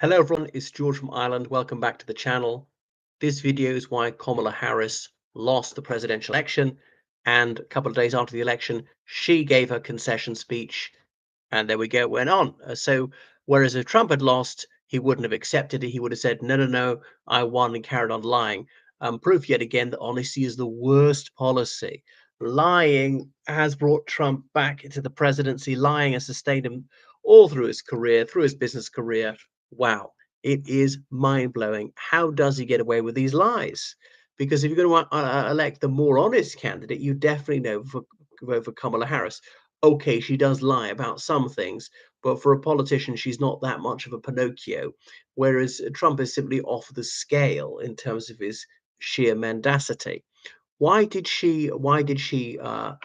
Hello everyone, it's George from Ireland. Welcome back to the channel. This video is why Kamala Harris lost the presidential election, and a couple of days after the election, she gave her concession speech, and there we go, it went on. So whereas if Trump had lost, he wouldn't have accepted it. He would have said, no, no, no, I won, and carried on lying. Proof yet again that honesty is the worst policy. Lying has brought Trump back into the presidency. Lying has sustained him all through his career, through his business career. Wow, it is mind-blowing. How does he get away with these lies? Because if you're going to elect the more honest candidate, you definitely know vote for Kamala Harris. Okay, she does lie about some things, but for a politician, she's not that much of a Pinocchio. Whereas Trump is simply off the scale in terms of his sheer mendacity. Why did she lose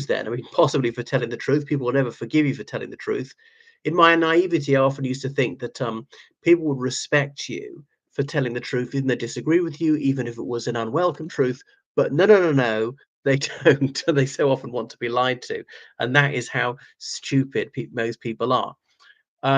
then? I mean, possibly for telling the truth. People will never forgive you for telling the truth. In my naivety, I often used to think that people would respect you for telling the truth, even though they disagree with you, even if it was an unwelcome truth. But no, no, no, no, they don't. They so often want to be lied to, and that is how stupid most people are.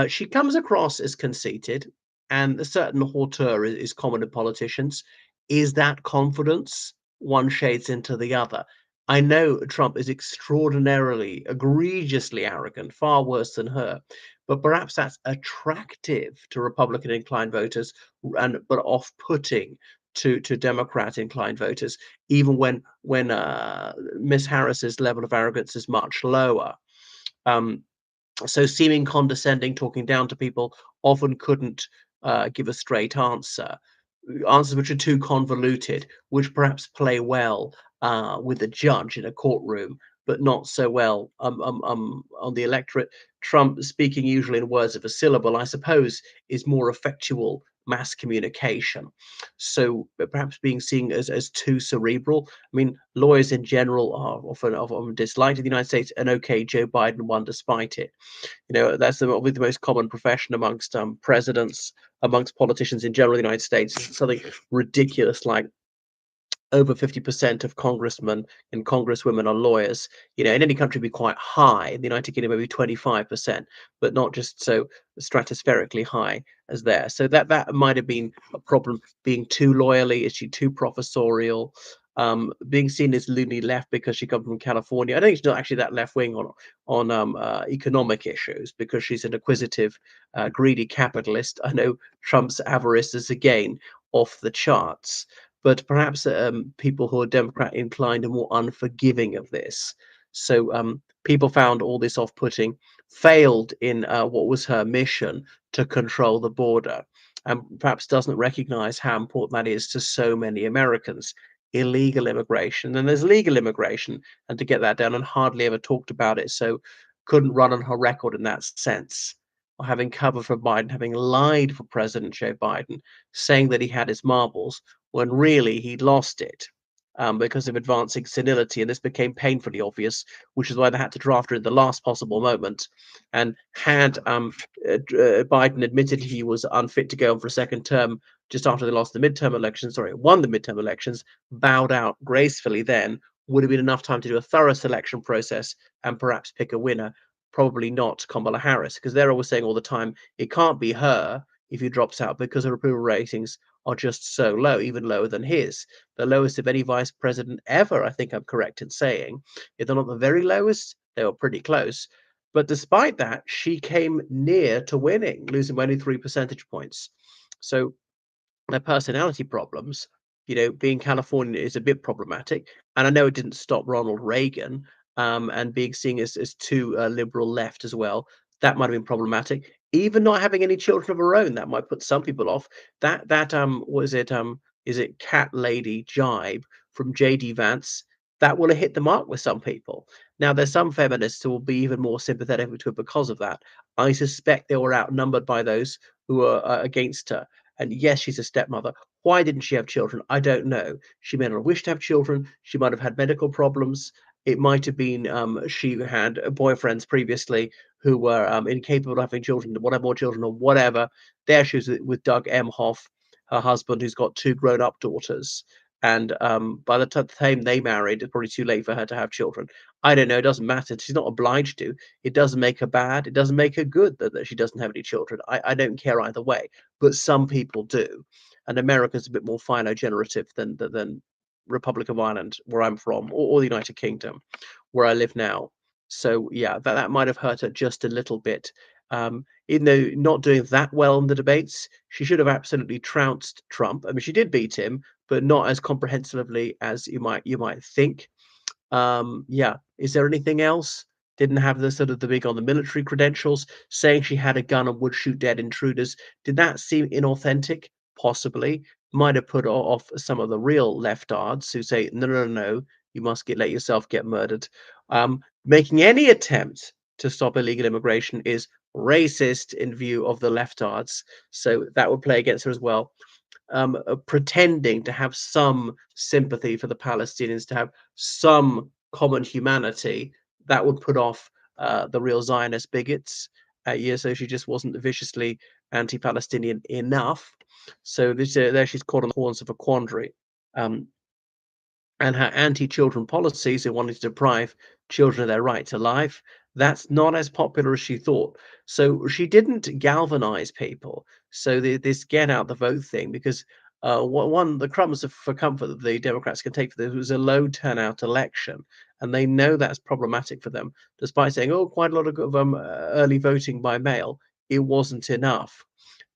She comes across as conceited, and a certain hauteur is common in politicians. Is that confidence? One shades into the other. I know Trump is extraordinarily, egregiously arrogant, far worse than her, but perhaps that's attractive to Republican inclined voters, and but off-putting to Democrat inclined voters, even when Miss Harris's level of arrogance is much lower. Um, so seeming condescending, talking down to people, often couldn't give a straight answer. Answers which are too convoluted, which perhaps play well with the judge in a courtroom, but not so well on the electorate. Trump, speaking usually in words of a syllable, I suppose, is more effectual mass communication. So perhaps being seen as too cerebral. I mean, lawyers in general are often disliked in the United States, and okay, Joe Biden won despite it. You know, that's the most common profession amongst presidents, amongst politicians in general in the United States. Something ridiculous like over 50% of congressmen and congresswomen are lawyers. You know, in any country, it'd be quite high. In the United Kingdom, maybe 25%, but not just so stratospherically high as there. So that might have been a problem. Being too loyally, is she too professorial? Being seen as loony left because she comes from California. I think she's not actually that left wing on economic issues because she's an acquisitive, greedy capitalist. I know Trump's avarice is again off the charts, but perhaps people who are Democrat inclined are more unforgiving of this. So people found all this off-putting, failed in what was her mission to control the border, and perhaps doesn't recognize how important that is to so many Americans. Illegal immigration, then there's legal immigration, and to get that down, and hardly ever talked about it. So couldn't run on her record in that sense. Or having covered for Biden, having lied for President Joe Biden, saying that he had his marbles when really he'd lost it because of advancing senility. And this became painfully obvious, which is why they had to draft her in the last possible moment. And had Biden admitted he was unfit to go on for a second term just after they lost the midterm elections, sorry, won the midterm elections, bowed out gracefully then, would have been enough time to do a thorough selection process and perhaps pick a winner. Probably not Kamala Harris, because they're always saying all the time, it can't be her if he drops out because her approval ratings are just so low, even lower than his. The lowest of any vice president ever, I think I'm correct in saying. If they're not the very lowest, they were pretty close. But despite that, she came near to winning, losing by only 3 percentage points. So their personality problems, you know, being Californian is a bit problematic. And I know it didn't stop Ronald Reagan and being seen as too liberal left as well. That might have been problematic. Even not having any children of her own, that might put some people off. That was it is it cat lady jibe from JD Vance? That will have hit the mark with some people. Now there's some feminists who will be even more sympathetic to her because of that. I suspect they were outnumbered by those who are against her. And yes, she's a stepmother. Why didn't she have children? I don't know. She may not wish to have children. She might have had medical problems. It might have been she had boyfriends previously who were incapable of having children, wanted more children, or whatever. There she was with Doug Emhoff, her husband, who's got two grown-up daughters. And by the time they married, it's probably too late for her to have children. I don't know. It doesn't matter. She's not obliged to. It doesn't make her bad. It doesn't make her good that she doesn't have any children. I don't care either way. But some people do, and America's a bit more philo-generative than Republic of Ireland, where I'm from, or the United Kingdom, where I live now. So yeah, that might have hurt her just a little bit. Even though not doing that well in the debates, she should have absolutely trounced Trump. I mean, she did beat him, but not as comprehensively as you might think. Yeah. Is there anything else? Didn't have the sort of the big on the military credentials, saying she had a gun and would shoot dead intruders. Did that seem inauthentic? Possibly. Might have put off some of the real leftards who say, no, no, no, no, you must let yourself get murdered. Making any attempt to stop illegal immigration is racist in view of the leftards. So that would play against her as well. Pretending to have some sympathy for the Palestinians, to have some common humanity, that would put off the real Zionist bigots. Yeah, so she just wasn't viciously anti-Palestinian enough. So there she's caught on the horns of a quandary. Um, and her anti-children policies in wanting to deprive children of their right to life, that's not as popular as she thought. So she didn't galvanize people. So this get out the vote thing, because one the crumbs for comfort that the Democrats can take for this was a low turnout election, and they know that's problematic for them. Despite saying, oh, quite a lot of early voting by mail, it wasn't enough.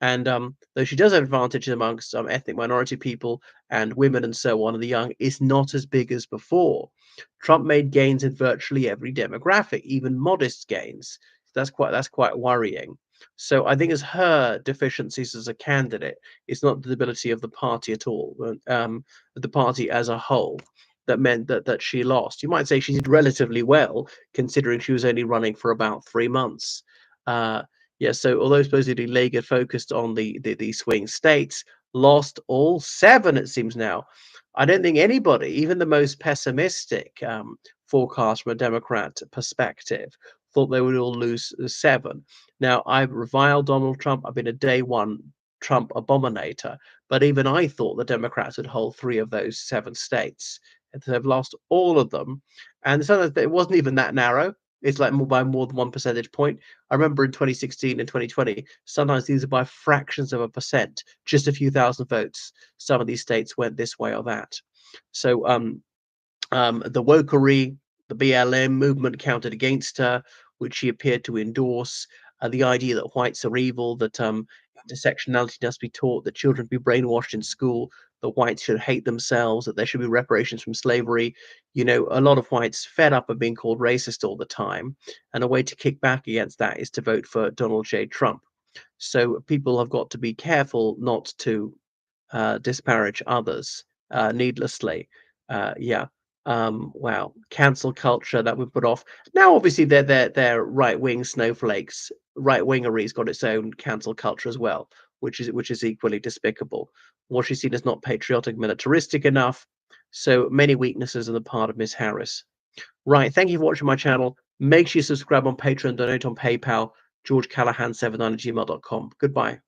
And though she does have advantages amongst ethnic minority people and women and so on, and the young, is not as big as before. Trump made gains in virtually every demographic, even modest gains. That's quite worrying. So I think it's her deficiencies as a candidate. It's not the ability of the party at all, the party as a whole, that meant that she lost. You might say she did relatively well, considering she was only running for about 3 months. Uh, yeah, so although supposedly Labour focused on the swing states, lost all seven, it seems now. I don't think anybody, even the most pessimistic forecast from a Democrat perspective, thought they would all lose seven. Now, I've reviled Donald Trump. I've been a day one Trump abominator, but even I thought the Democrats would hold three of those seven states. And they've lost all of them. And sometimes it wasn't even that narrow. It's like by more than 1 percentage point. I remember in 2016 and 2020, sometimes these are by fractions of a percent, just a few thousand votes. Some of these states went this way or that. So the wokery, the BLM movement counted against her, which she appeared to endorse. The idea that whites are evil, that intersectionality must be taught, that children be brainwashed in school, that whites should hate themselves, that there should be reparations from slavery. You know, a lot of whites fed up of being called racist all the time. And a way to kick back against that is to vote for Donald J. Trump. So people have got to be careful not to disparage others needlessly. Yeah. Wow. Cancel culture that we put off. Now, obviously, they're right wing snowflakes. Right wingery's got its own cancel culture as well, which is equally despicable. What she's seen as not patriotic, militaristic enough. So many weaknesses on the part of Miss Harris. Right. Thank you for watching my channel. Make sure you subscribe on Patreon, donate on PayPal. GeorgeCallahan79@gmail.com. Goodbye.